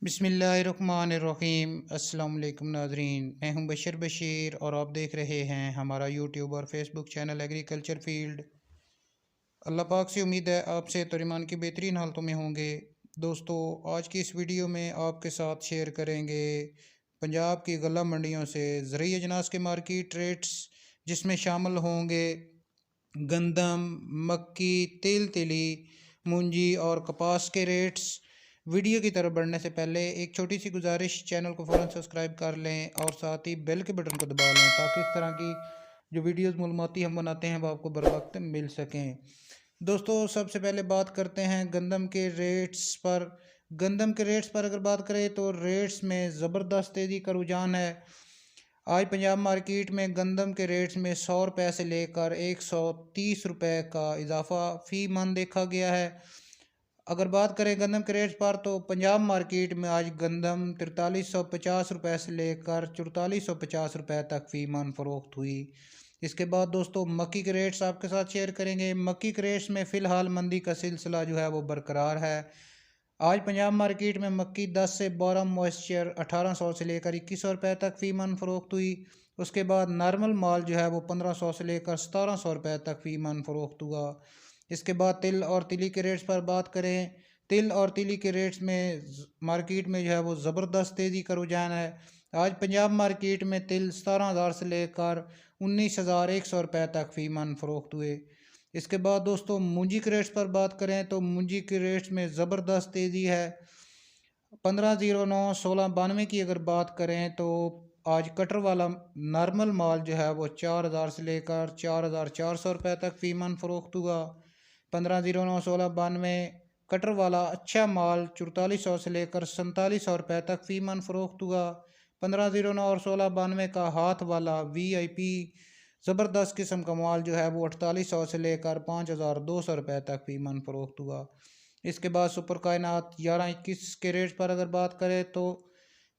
बिस्मिल्लाहिर्रहमानिर्रहीम। अस्सलाम वालेकुम नाज़रीन, मैं हूं बशीर और आप देख रहे हैं हमारा यूट्यूब और फेसबुक चैनल एग्रीकल्चर फील्ड। अल्लाह पाक से उम्मीद है आपसे तरीमान की बेहतरीन हालतों में होंगे। दोस्तों, आज की इस वीडियो में आपके साथ शेयर करेंगे पंजाब की गल्ला मंडियों से ज़रूरी अजनास के मार्केट रेट्स, जिसमें शामिल होंगे गंदम, मक्की, तिल तिली, मूंजी और कपास के रेट्स। वीडियो की तरफ बढ़ने से पहले एक छोटी सी गुजारिश, चैनल को फ़ौरन सब्सक्राइब कर लें और साथ ही बेल के बटन को दबा लें ताकि इस तरह की जो वीडियोस मालूमाती हम बनाते हैं वो आपको बर वक्त मिल सकें। दोस्तों, सबसे पहले बात करते हैं गंदम के रेट्स पर। गंदम के रेट्स पर अगर बात करें तो रेट्स में ज़बरदस्त तेज़ी का रुझान है। आज पंजाब मार्केट में गंदम के रेट्स में 100 रुपये से लेकर 130 रुपये का इजाफा फ़ी मन देखा गया है। अगर बात करें गंदम के रेट्स पर तो पंजाब मार्केट में आज गंदम 4350 रुपये से लेकर 4450 रुपये तक फ़ी मन फ़रोख्त हुई। इसके बाद दोस्तों मक्की के रेट्स आपके साथ शेयर करेंगे। मक्की के रेट्स में फ़िलहाल मंदी का सिलसिला जो है वो बरकरार है। आज पंजाब मार्केट में मक्की 10 से 12 मॉइस्चर 1800 से लेकर 2100 रुपये तक फ़ी मन फ़रोख्त हुई। उसके बाद नॉर्मल माल जो है वो 1500 से लेकर 1700 रुपये तक फ़ी मन फ़रोख्त हुआ। इसके बाद तिल और तिली के रेट्स पर बात करें। तिल और तिली के रेट्स में मार्केट में जो है वो ज़बरदस्त तेज़ी का रुझान है। आज पंजाब मार्केट में तिल 17,000 से लेकर 19,100 रुपये तक फ़ी मन फ़रोख्त हुए। इसके बाद दोस्तों मूंजी के रेट्स पर बात करें तो मूंजी के रेट्स में ज़बरदस्त तेज़ी है। 1509 1692 की अगर बात करें तो आज कटर वाला नॉर्मल माल जो है वो 4,000 से लेकर 4,400 रुपये तक फ़ी मन फ़रोख्त हुआ। 1509 1692 कटर वाला अच्छा माल 4400 से लेकर 4700 रुपये तक फ़ी मन फ़रोख्त हुआ। 1509 और 1692 का हाथ वाला VIP ज़बरदस्त किस्म का माल जो है वो 4800 से लेकर 5200 रुपये तक फ़ी मन फ़रोख्त हुआ। इसके बाद सुपर कायनात 1121 के रेट पर अगर बात करें तो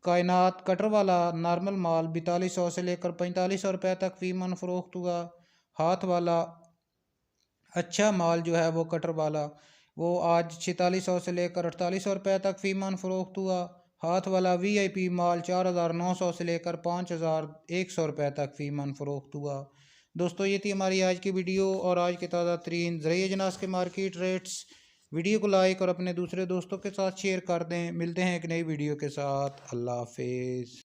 कायनात कटर वाला नॉर्मल माल 4200 से लेकर 4500 रुपये तक फ़ी मन फ़रोख्त हुआ। हाथ वाला अच्छा माल जो है वो कटर वाला वो आज 4600 से लेकर 4800 रुपये तक फ़ी मन फ़रोख्त हुआ। हाथ वाला VIP माल 4900 से लेकर 5100 रुपये तक फ़ी मन फ़रोख्त हुआ। दोस्तों, ये थी हमारी आज की वीडियो और आज के ताज़ा तरीन ज़रूरी अजनास के मार्केट रेट्स। वीडियो को लाइक और अपने दूसरे दोस्तों के साथ शेयर कर दें। मिलते हैं एक नई वीडियो के साथ। अल्लाह हाफिज़।